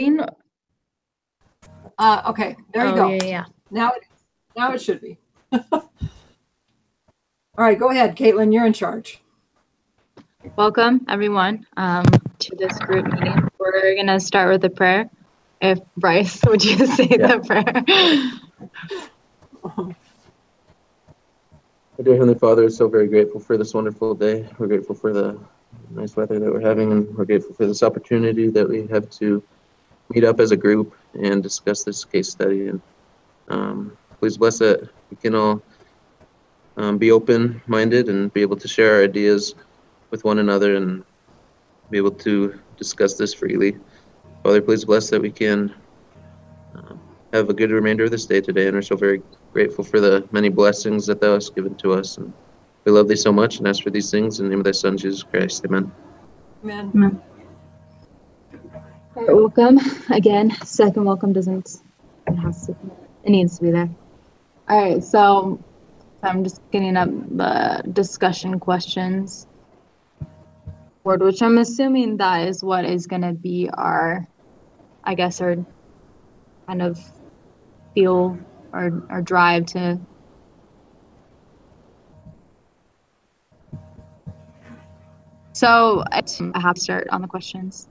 Okay, there you go. Yeah. Now it should be. All right, go ahead, Caitlin, you're in charge. Welcome, everyone, to this group meeting. We're going to start with a prayer. If Bryce, would you say the prayer? Our dear Heavenly Father, we're so very grateful for this wonderful day. We're grateful for the nice weather that we're having, and we're grateful for this opportunity that we have to meet up as a group and discuss this case study. And please bless that we can all be open-minded and be able to share our ideas with one another and be able to discuss this freely. Father, please bless that we can have a good remainder of this day today, and we're so very grateful for the many blessings that thou hast given to us. And we love thee so much and ask for these things in the name of thy Son, Jesus Christ. Amen. Amen. Amen. All right, welcome again. Second welcome doesn't, it needs to be there. All right, so I'm just getting up the discussion questions board, which I'm assuming that is what is going to be our, I guess, our kind of feel or drive to. So I have to start on the questions.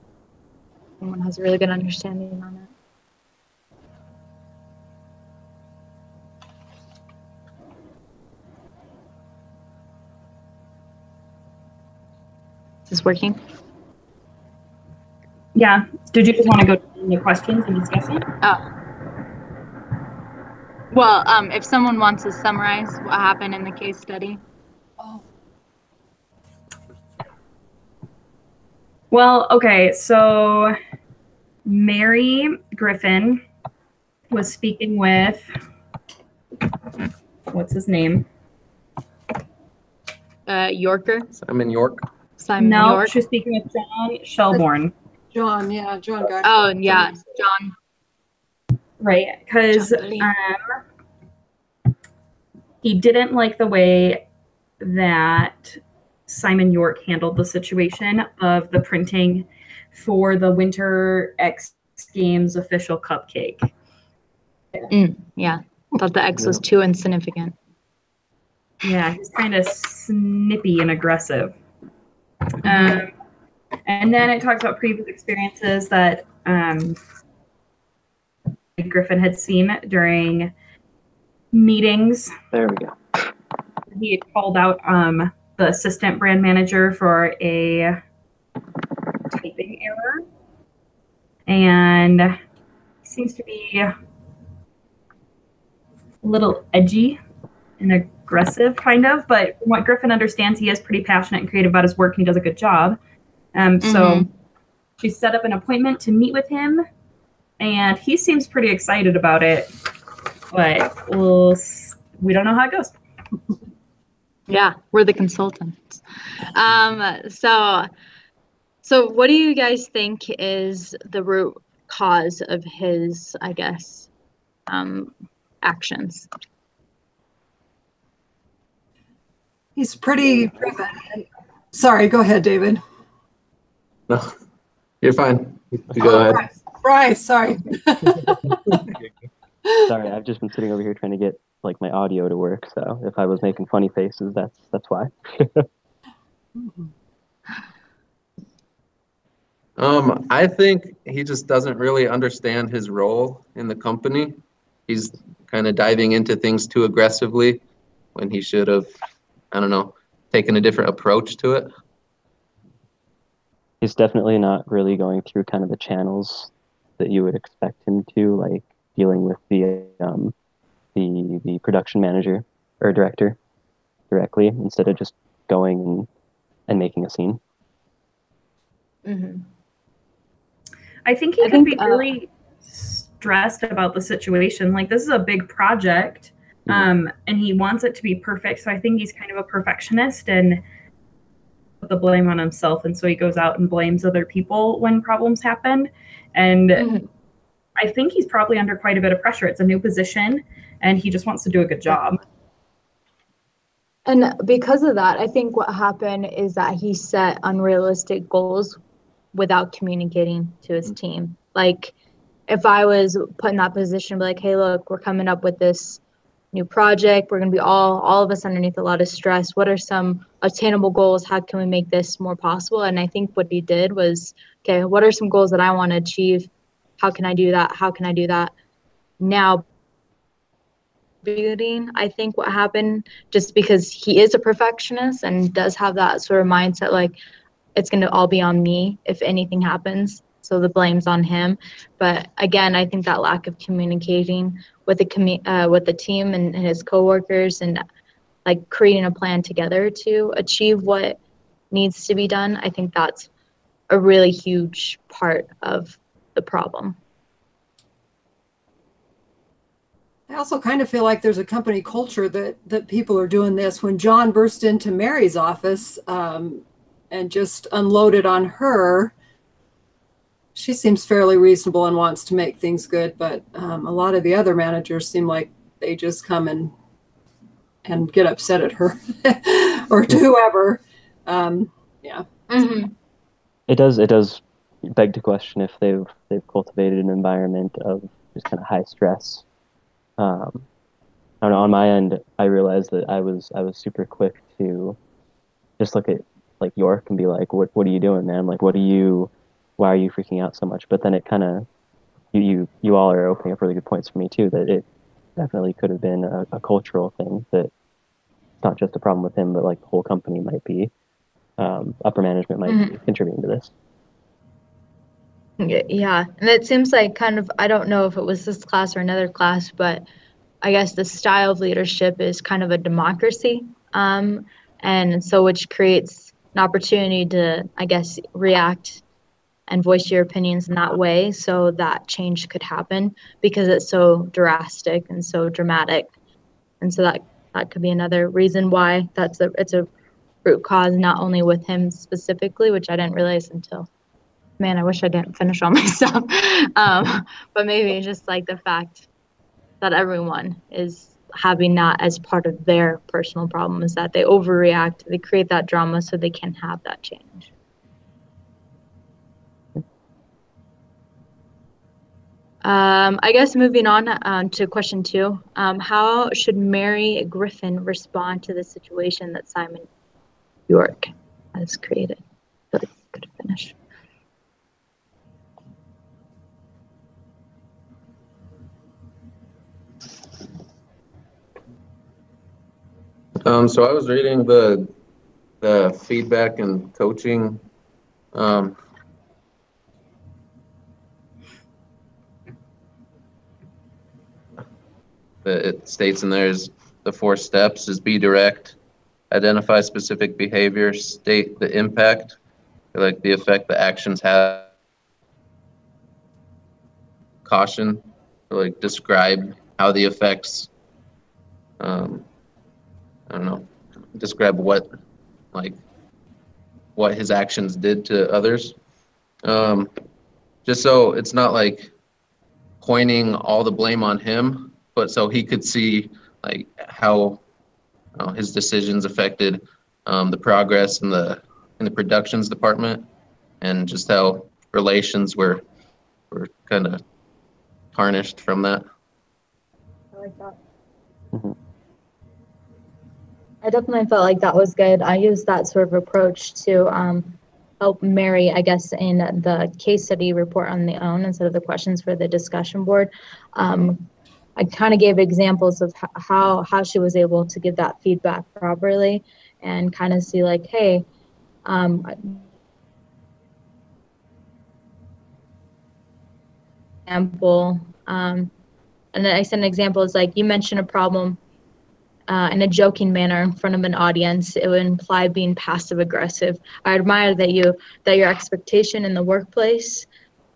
Someone has a really good understanding on it. Is this working? Yeah. Did you just want to go to the questions and discuss it? Oh. Well, if someone wants to summarize what happened in the case study. Oh. Well, okay, so Mary Griffin was speaking with, what's his name? Yorker. Simon York. Simon York. She was speaking with John Shelbourne. John got it. Oh, yeah, John. Right, because he didn't like the way that Simon York handled the situation of the printing for the Winter X Games official cupcake. Yeah, thought the X was too insignificant. Yeah, he's kind of snippy and aggressive. And then it talks about previous experiences that Griffin had seen during meetings. There we go. He had called out the assistant brand manager for a typing error, and he seems to be a little edgy and aggressive, kind of. But from what Griffin understands, he is pretty passionate and creative about his work, and he does a good job. So she set up an appointment to meet with him, and he seems pretty excited about it. But we don't know how it goes. Yeah, we're the consultants. So what do you guys think is the root cause of his, I guess, actions? He's pretty driven. Sorry, go ahead, David. No, you're fine. You go ahead. Bryce, sorry. Sorry, I've just been sitting over here trying to get like my audio to work, so if I was making funny faces, that's why. I think he just doesn't really understand his role in the company. He's kind of diving into things too aggressively when he should have, I don't know, taken a different approach to it. He's definitely not really going through kind of the channels that you would expect him to, like dealing with the production manager or director directly, instead of just going and making a scene. I think he could be really stressed about the situation. Like, this is a big project, and he wants it to be perfect. So I think he's kind of a perfectionist and put the blame on himself. And so he goes out and blames other people when problems happen. And I think he's probably under quite a bit of pressure. It's a new position, and he just wants to do a good job. And because of that, I think what happened is that he set unrealistic goals without communicating to his team. Like, if I was put in that position, be like, hey, look, we're coming up with this new project. We're going to be all of us underneath a lot of stress. What are some attainable goals? How can we make this more possible? And I think what he did was, okay, what are some goals that I want to achieve? How can I do that? How can I do that? Now, I think what happened, just because he is a perfectionist and does have that sort of mindset, like, it's going to all be on me if anything happens. So the blame's on him. But again, I think that lack of communicating with the team and his coworkers, and like creating a plan together to achieve what needs to be done, I think that's a really huge part of the problem. I also kind of feel like there's a company culture that people are doing this. When John burst into Mary's office and just unloaded on her, she seems fairly reasonable and wants to make things good. But a lot of the other managers seem like they just come and get upset at her or to whoever. Yeah. Mm-hmm. It does beg to question if they've cultivated an environment of just kind of high stress. I don't know, on my end, I realized that I was super quick to just look at like York and be like, what are you doing, man? Like, why are you freaking out so much? But then it kind of, you all are opening up really good points for me too, that it definitely could have been a cultural thing, that it's not just a problem with him, but like the whole company might be, upper management might be contributing to this. Yeah, and it seems like kind of, I don't know if it was this class or another class, but I guess the style of leadership is kind of a democracy. And so which creates an opportunity to, I guess, react and voice your opinions in that way, so that change could happen, because it's so drastic and so dramatic. And so that could be another reason why it's a root cause, not only with him specifically, which I didn't realize until, man, I wish I didn't finish all my stuff. But maybe it's just like the fact that everyone is having that as part of their personal problem, is that they overreact, they create that drama so they can have that change. I guess moving on to question 2, how should Mary Griffin respond to the situation that Simon York has created? So it's good to finish. So I was reading the feedback and coaching. It states in there is the 4 steps is be direct, identify specific behavior, state the impact, like the effect the actions have, caution, like describe how the effects, I don't know, describe what his actions did to others. Just so it's not like pointing all the blame on him, but so he could see like how his decisions affected the progress in the productions department, and just how relations were kind of tarnished from that. I like that. I definitely felt like that was good. I used that sort of approach to help Mary, I guess, in the case study report on the own instead of the questions for the discussion board. I kind of gave examples of how she was able to give that feedback properly, and kind of see like, hey, example, and then I sent an example. It's like, you mentioned a problem in a joking manner in front of an audience. It would imply being passive aggressive. I admire that your expectation in the workplace,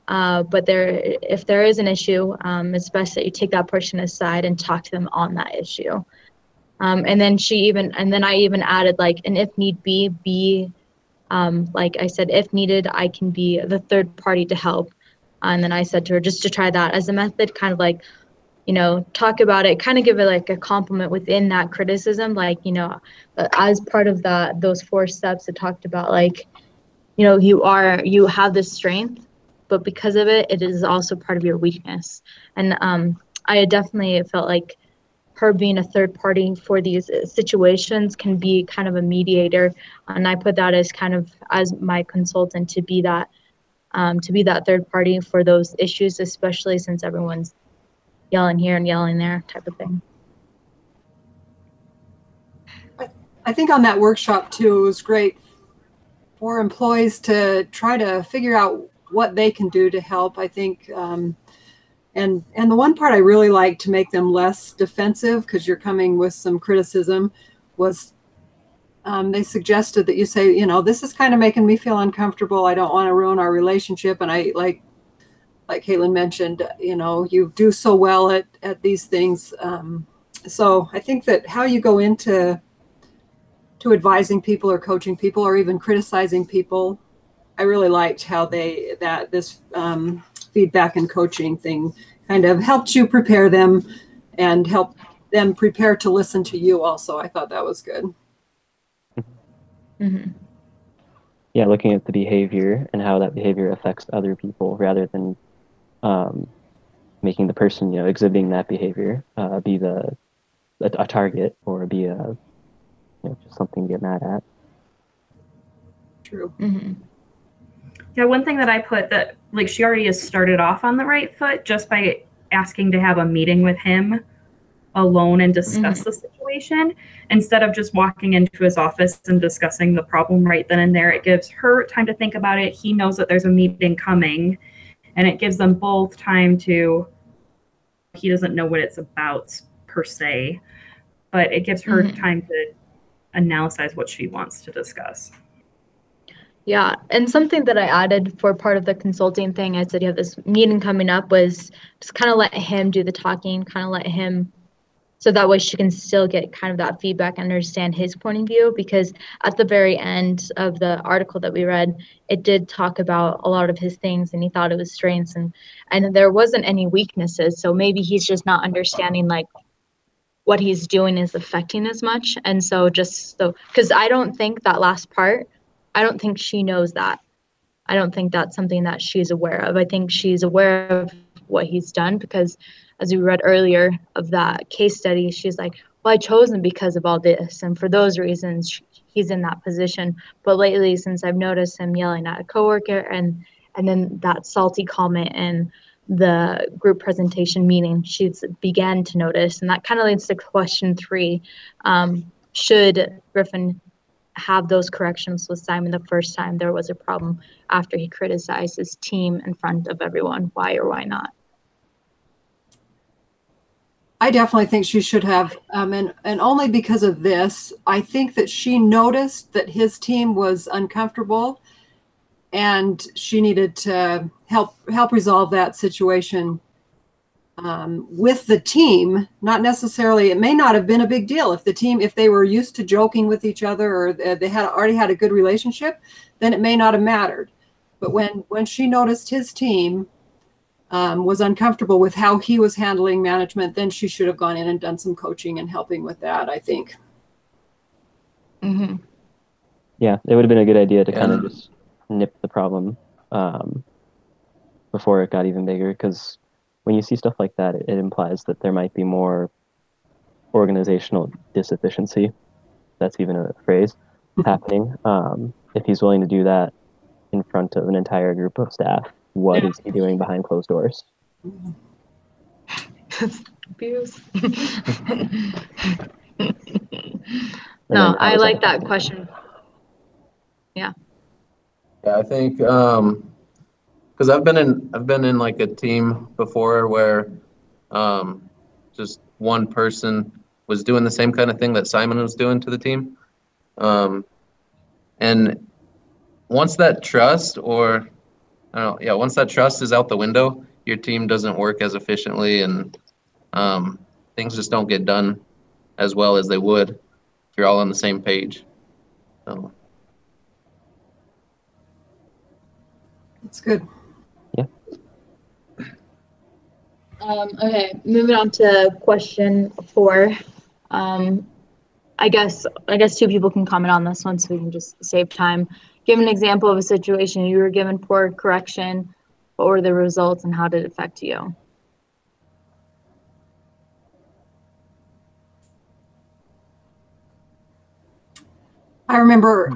but if there is an issue, it's best that you take that person aside and talk to them on that issue. And then I even added like, and if need be, like I said, if needed, I can be the third party to help. And then I said to her, just to try that as a method, kind of like, talk about it, kind of give it like a compliment within that criticism. Like, as part of those 4 steps, it talked about like, you have this strength, but because of it, it is also part of your weakness. And I definitely felt like her being a third party for these situations can be kind of a mediator. And I put that as kind of as my consultant to be that third party for those issues, especially since everyone's yelling here and yelling there type of thing. I think on that workshop too, it was great for employees to try to figure out what they can do to help. I think, and the one part I really liked to make them less defensive, because you're coming with some criticism, was they suggested that you say, you know, this is kind of making me feel uncomfortable. I don't want to ruin our relationship. And I like Caitlin mentioned, you know, you do so well at these things. So I think that how you go into advising people or coaching people or even criticizing people, I really liked how this feedback and coaching thing kind of helped you prepare them and help them prepare to listen to you also. I thought that was good. Mm-hmm. Yeah, looking at the behavior and how that behavior affects other people rather than making the person, you know, exhibiting that behavior be a target or be a, you know, just something to get mad at. True. Mm-hmm. Yeah, one thing that I put that, like, she already has started off on the right foot just by asking to have a meeting with him alone and discuss the situation instead of just walking into his office and discussing the problem right then and there. It gives her time to think about it. He knows that there's a meeting coming, and it gives them both time to, he doesn't know what it's about per se, but it gives her time to analyze what she wants to discuss. Yeah, and something that I added for part of the consulting thing, I said you have this meeting coming up, was just kind of let him do the talking, kind of let him, so that way she can still get kind of that feedback and understand his point of view, because at the very end of the article that we read, it did talk about a lot of his things and he thought it was strengths and there wasn't any weaknesses. So maybe he's just not understanding like what he's doing is affecting as much. And so just so, because I don't think that last part, I don't think she knows that. I don't think that's something that she's aware of. I think she's aware of what he's done because, as we read earlier of that case study, she's like, well, I chose him because of all this. And for those reasons, he's in that position. But lately, since I've noticed him yelling at a coworker and then that salty comment in the group presentation meeting, she's began to notice. And that kind of leads to question 3. Should Griffin have those corrections with Simon the first time there was a problem after he criticized his team in front of everyone? Why or why not? I definitely think she should have, and only because of this. I think that she noticed that his team was uncomfortable and she needed to help resolve that situation with the team. Not necessarily, it may not have been a big deal if they were used to joking with each other or they had already had a good relationship, then it may not have mattered. But when she noticed his team was uncomfortable with how he was handling management, then she should have gone in and done some coaching and helping with that, I think. Mm-hmm. Yeah, it would have been a good idea to kind of just nip the problem before it got even bigger, because when you see stuff like that, it implies that there might be more organizational disefficiency, that's even a phrase, happening. If he's willing to do that in front of an entire group of staff, what is he doing behind closed doors? Abuse. No, I like that question. Yeah. Yeah, I think because I've been in like a team before where just one person was doing the same kind of thing that Simon was doing to the team, and once that trust once that trust is out the window, your team doesn't work as efficiently and things just don't get done as well as they would if you're all on the same page. So. That's good. Yeah. Okay, moving on to question 4. I guess 2 people can comment on this one so we can just save time. Give an example of a situation you were given poor correction What were the results and how did it affect you? I remember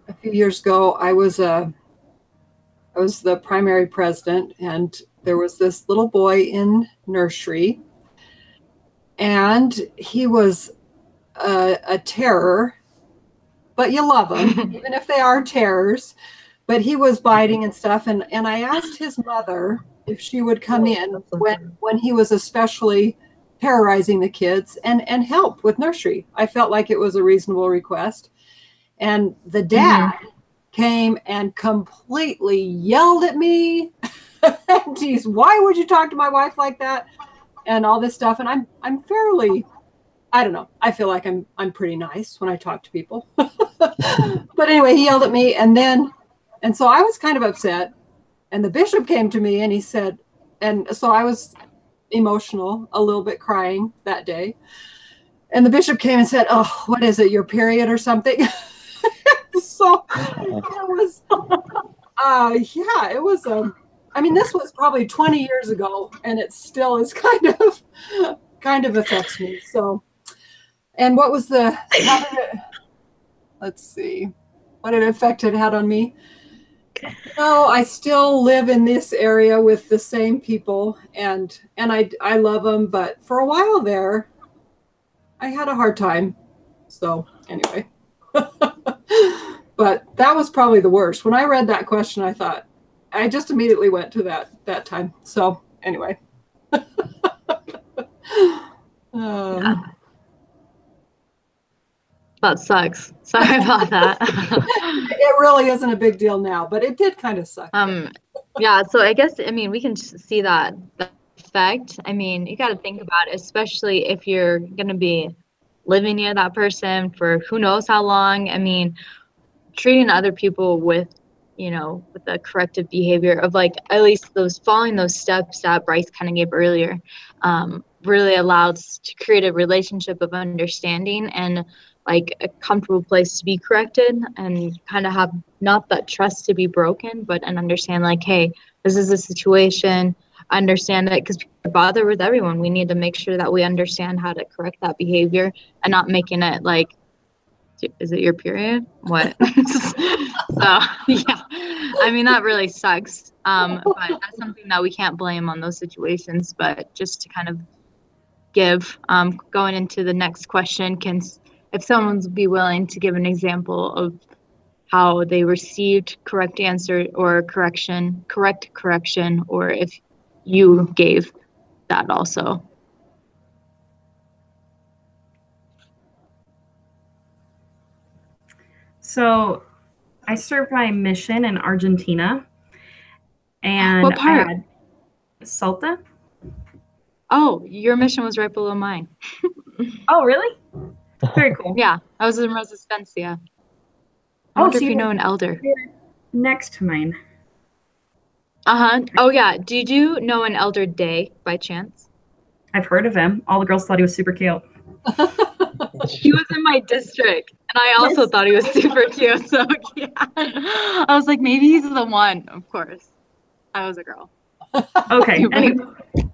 a few years ago, I was the primary president, and there was this little boy in nursery, and he was a terror, but you love them, even if they are terrors. But he was biting and stuff, and I asked his mother if she would come in when he was especially terrorizing the kids and help with nursery. I felt like it was a reasonable request. And the dad came and completely yelled at me. Geez, why would you talk to my wife like that? And all this stuff. And I'm fairly, I don't know. I feel like I'm pretty nice when I talk to people. But anyway, he yelled at me, and so I was kind of upset. And the bishop came to me and he said, and so I was emotional, a little bit crying that day. And the bishop came and said, "Oh, what is it, your period or something?" So it was, yeah, it was, I mean, this was probably 20 years ago, and it still is kind of affects me. So, and what was let's see, what effect it had on me? No, I still live in this area with the same people, and I love them, but for a while there, I had a hard time. So anyway. But that was probably the worst. When I read that question, I thought, I just immediately went to that time. So anyway. That sucks. Sorry about that. It really isn't a big deal now, but it did kind of suck. Yeah, so I guess, I mean, we can see that effect. I mean, you got to think about it, especially if you're going to be living near that person for who knows how long. I mean, treating other people with, with the corrective behavior of, like, at least following those steps that Bryce kind of gave earlier, really allows to create a relationship of understanding and, like, a comfortable place to be corrected, and kind of have not that trust to be broken, but an understand, like, hey, this is a situation. I understand that, because people bother with everyone. We need to make sure that we understand how to correct that behavior and not making it like, is it your period? What? So yeah, I mean, that really sucks. But that's something that we can't blame on those situations. But just to kind of give, going into the next question, if someone's be willing to give an example of how they received correct answer or correct correction, or if you gave that also. So I served my mission in Argentina, and what part? I had Salta. Oh, your mission was right below mine. Oh, really? Very cool. Yeah, I was in Resistencia. I wonder if you know an elder. Next to mine. Oh, yeah. Did you know an Elder Day by chance? I've heard of him. All the girls thought he was super cute. He was in my district, and I also thought he was super cute. So yeah, I was like, maybe he's the one. Of course, I was a girl. Okay. Anyway,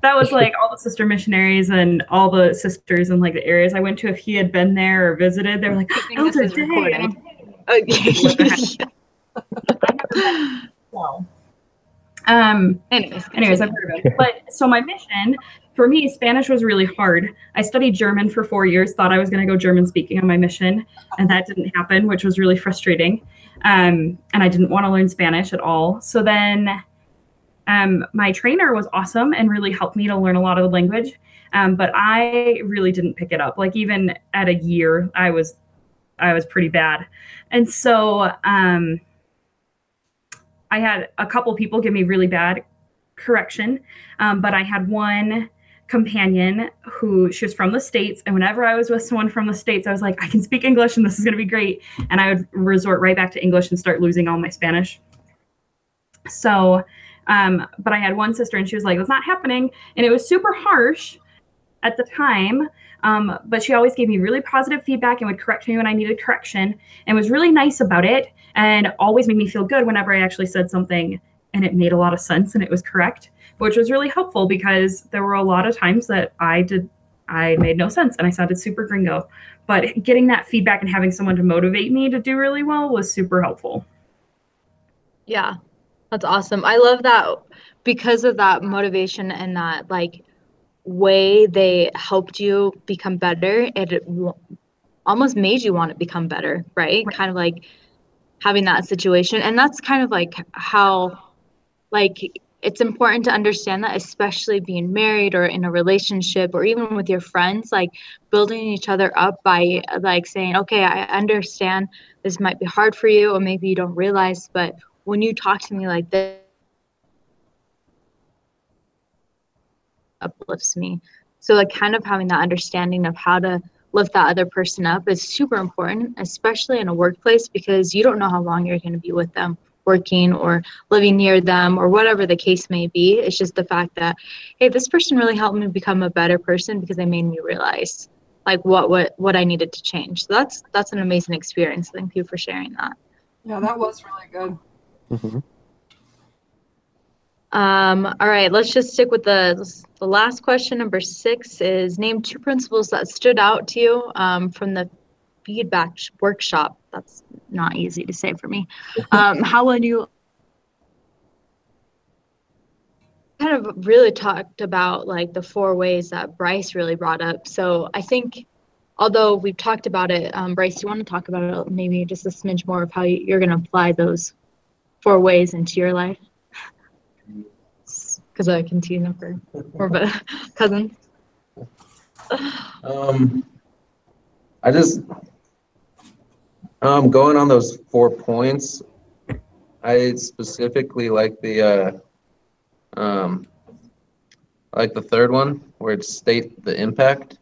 that was like all the sister missionaries and all the sisters in, like, the areas I went to. If he had been there or visited, they were like, Elder Day. Anyways, I've heard of it. But so my mission, for me, Spanish was really hard. I studied German for 4 years, thought I was going to go German speaking on my mission, and that didn't happen, which was really frustrating. And I didn't want to learn Spanish at all. So then my trainer was awesome and really helped me to learn a lot of the language. But I really didn't pick it up. Like, even at a year, I was pretty bad. And so I had a couple people give me really bad correction, but I had one companion she was from the States, and whenever I was with someone from the States, I was like, I can speak English and this is going to be great. And I would resort right back to English and start losing all my Spanish. So, but I had one sister, and she was like, it's not happening. And it was super harsh at the time. But she always gave me really positive feedback and would correct me when I needed correction, and was really nice about it, and always made me feel good whenever I actually said something and it made a lot of sense and it was correct, which was really helpful because there were a lot of times that I made no sense and I sounded super gringo. But getting that feedback and having someone to motivate me to do really well was super helpful. Yeah, that's awesome. I love that because of that motivation and that like way they helped you become better. It almost made you want to become better, right? Kind of like having that situation. And that's kind of like how like it's important to understand that, especially being married or in a relationship or even with your friends, like building each other up by like saying, okay, I understand this might be hard for you, or maybe you don't realize, but when you talk to me like this, uplifts me. So like kind of having that understanding of how to lift that other person up is super important, especially in a workplace, because you don't know how long you're going to be with them working or living near them or whatever the case may be. It's just the fact that, hey, this person really helped me become a better person because they made me realize like what I needed to change. So that's an amazing experience. Thank you for sharing that. Yeah, that was really good. Mm-hmm. All right, let's just stick with the last question. Number 6 is name 2 principles that stood out to you from the feedback workshop. That's not easy to say for me. How would you kind of really talked about like the 4 ways that Bryce really brought up. So I think although we've talked about it, Bryce, do you want to talk about it maybe just a smidge more of how you're going to apply those 4 ways into your life? Because I continue for more but cousins. I just going on those 4 points. I specifically like the third one where it state the impact,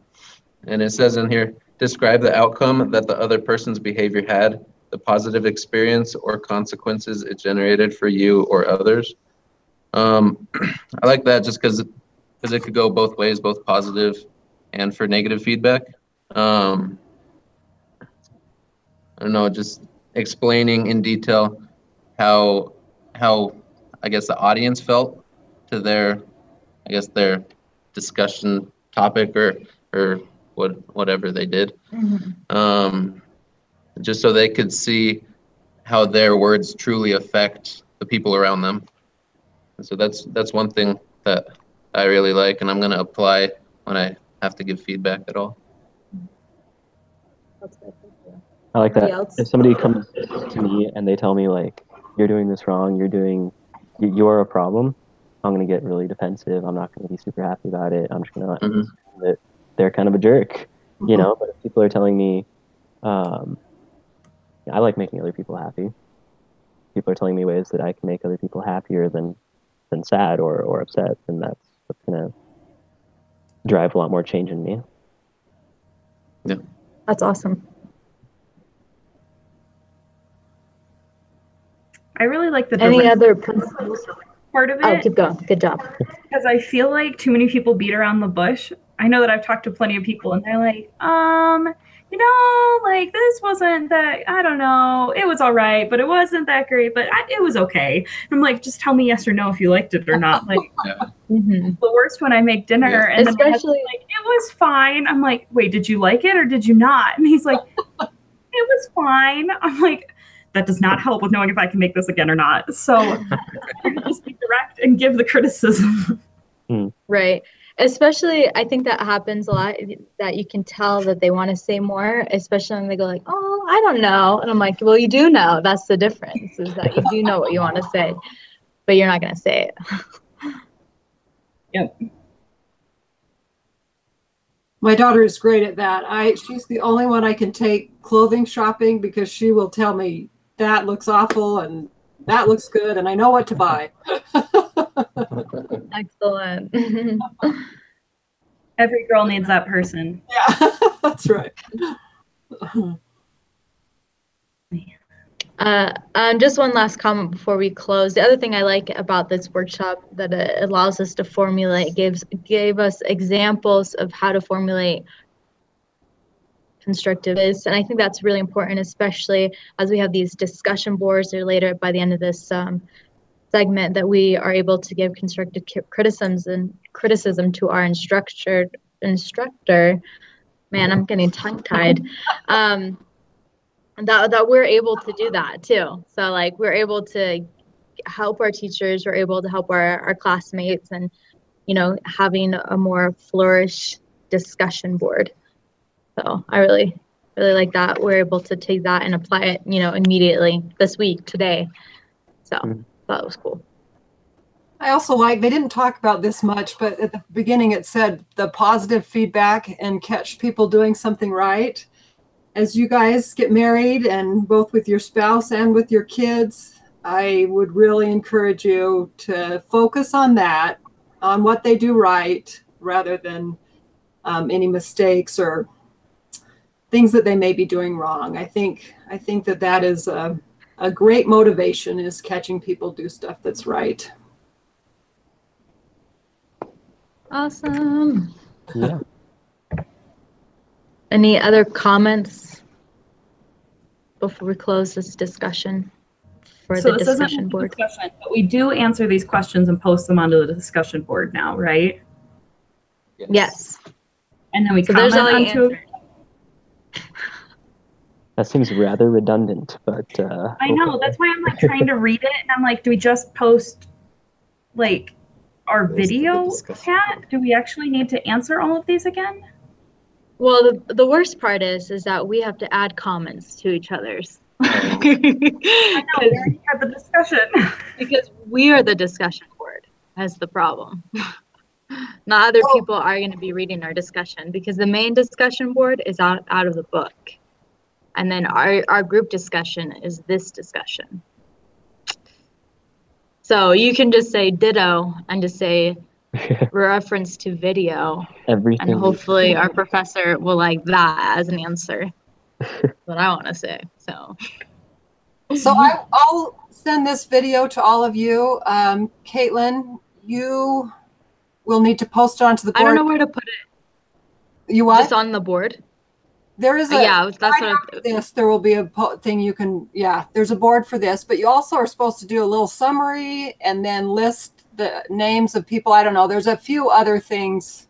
and it says in here, describe the outcome that the other person's behavior had, the positive experience or consequences it generated for you or others. I like that just because it could go both ways, both positive and for negative feedback. I don't know, just explaining in detail how I guess the audience felt to their discussion topic or whatever they did. Mm-hmm. Just so they could see how their words truly affect the people around them. And so that's one thing that I really like, and I'm going to apply when I have to give feedback at all. That's good. Thank you. I like Anybody that. else? If somebody comes to me and they tell me like, you're doing this wrong, you're a problem, I'm going to get really defensive. I'm not going to be super happy about it. I'm just going to assume that they're kind of a jerk, you know? But if people are telling me, I like making other people happy. People are telling me ways that I can make other people happier than sad or upset, and that's going to drive a lot more change in me. Yeah. That's awesome. I really like the Any other principles? part of it. Oh, keep going. Good job. Because I feel like too many people beat around the bush. I know that I've talked to plenty of people and they're like, like this wasn't that, I don't know, it was all right, but it wasn't that great, but it was okay. And I'm like, just tell me yes or no if you liked it or not. Like, the worst when I make dinner and then my husband's like, it was fine. I'm like, wait, did you like it or did you not? And he's like, it was fine. I'm like, that does not help with knowing if I can make this again or not. So just be direct and give the criticism. Right. Especially, I think that happens a lot, that you can tell that they want to say more, especially when they go like, oh, I don't know. And I'm like, well, you do know. That's the difference, is that you do know what you want to say, but you're not going to say it. Yep. My daughter is great at that. She's the only one I can take clothing shopping because she will tell me that looks awful and that looks good and I know what to buy. Excellent. Every girl needs that person. Yeah, that's right. Just one last comment before we close. The other thing I like about this workshop that it allows us to formulate, gave us examples of how to formulate constructivist, and I think that's really important, especially as we have these discussion boards or later by the end of this segment that we are able to give constructive criticism to our instructor. Man, I'm getting tongue-tied. That we're able to do that too. So like we're able to help our teachers, we're able to help our classmates, and having a more flourished discussion board. So I really like that we're able to take that and apply it immediately this week, today. So that was cool. I also like, they didn't talk about this much, but at the beginning it said the positive feedback and catch people doing something right. As you guys get married, and both with your spouse and with your kids, I would really encourage you to focus on that, on what they do right, rather than any mistakes or things that they may be doing wrong. I think that is a great motivation, is catching people do stuff that's right. Awesome. Yeah. Any other comments before we close this discussion for the discussion board? Discussion, but we do answer these questions and post them onto the discussion board now, right? Yes. And then we So comment there's all onto your That seems rather redundant, but I know, that's why I'm like trying to read it, and I'm like, do we just post like our video chat? Do we actually need to answer all of these again? Well, the worst part is that we have to add comments to each other's. I know, we already had the discussion. Because we are the discussion board. That's the problem. Not other people are going to be reading our discussion, because the main discussion board is out of the book. And then our group discussion is this discussion. So you can just say ditto and just say reference to video. everything. And hopefully our professor will like that as an answer. What I want to say. So I'll send this video to all of you. Caitlin, you will need to post it onto the board. I don't know where to put it. You what? Just on the board? There is a, yeah, that's right what after this, there will be a thing you can, there's a board for this, but you also are supposed to do a little summary and then list the names of people. I don't know. There's a few other things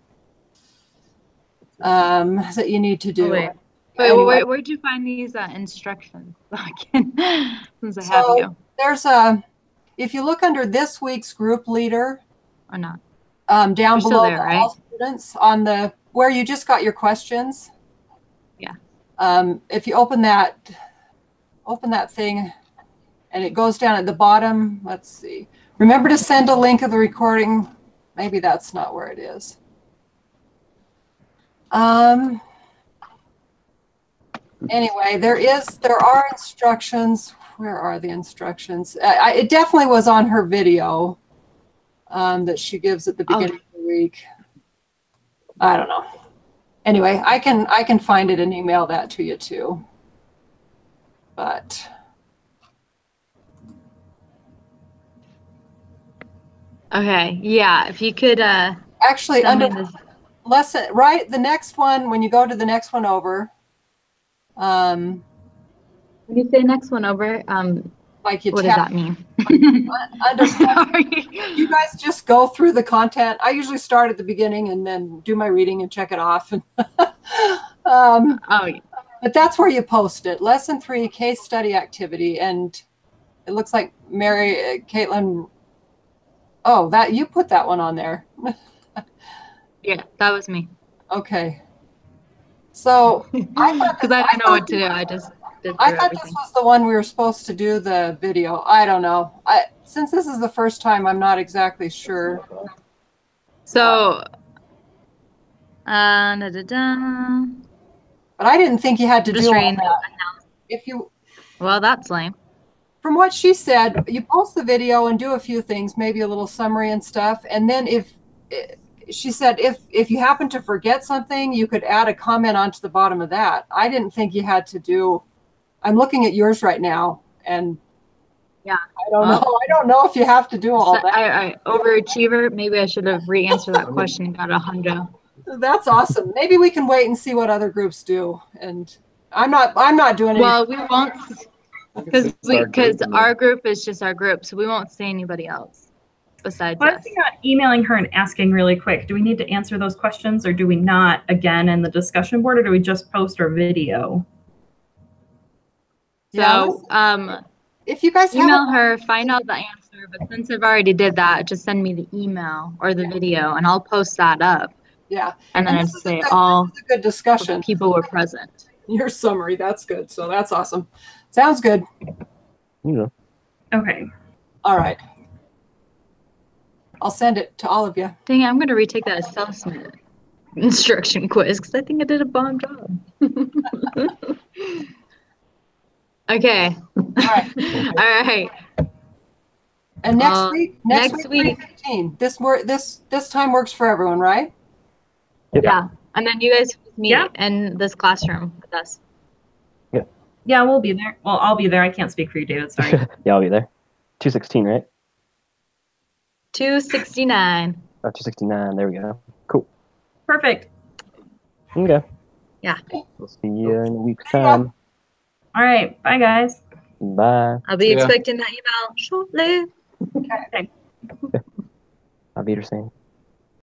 that you need to do. Wait, Anyway. where'd you find these instructions? Since I have you. There's if you look under this week's group leader, Or not. down You're still below there, right? all students, on the where you just got your questions. Yeah. If you open that thing, and it goes down at the bottom. Let's see. Remember to send a link of the recording. Maybe that's not where it is. Anyway, there are instructions. Where are the instructions? It definitely was on her video that she gives at the beginning of the week. I don't know. Anyway, I can find it and email that to you too. But Okay, yeah, if you could actually, send me under this. lesson, right, the next one, when you go to the next one over, When you say next one over, like you what does tap that mean? under, Sorry. you guys just go through the content. I usually start at the beginning and then do my reading and check it off. And Oh, yeah. but that's where you post it. Lesson 3, case study activity. And it looks like Caitlin, oh, that you put that one on there. Yeah, that was me. Okay. So I thought Because I didn't know what to do. I just did I through thought everything. this was the one we were supposed to do the video. I don't know. Since this is the first time, I'm not exactly sure. So, da-da-da. But I didn't think you had to Just do all reading the that. If you, Well, that's lame. from what she said, you post the video and do a few things, maybe a little summary and stuff. And then she said, if you happen to forget something, you could add a comment onto the bottom of that. I didn't think you had to do. I'm looking at yours right now, and Yeah. I don't know. I don't know if you have to do all So, that. I overachiever. Maybe I should have re-answered that question and got a hundo. That's awesome. Maybe we can wait and see what other groups do. And I'm not doing it. Well, we won't. Because our group is just our group, so we won't say anybody else besides Well, I us. think about emailing her and asking really quick, do we need to answer those questions or do we not again in the discussion board or do we just post our video? So, if you guys email her, find out the answer, but since I've already did that, just send me the email or the video and I'll post that up. Yeah. And then I'd this is say this all is a good discussion. people were present. Your summary, that's good. So that's awesome. Sounds good. Yeah. Okay. All right. I'll send it to all of you. Dang it, I'm going to retake that assessment instruction quiz because I think I did a bomb job. Okay. All right. All right. And next week, next week. 3:15. This time works for everyone, right? Yep. Yeah. And then you guys meet Yeah. in this classroom with us. Yeah, we'll be there. Well, I'll be there. I can't speak for you, David. Sorry. Yeah, I'll be there. 216, right? 269. Oh, 269. There we go. Cool. Perfect. Okay. Yeah. We'll see you in a week's time. All right. Bye, guys. Bye. I'll be Yeah. expecting that email shortly. Okay. Auf Wiedersehen.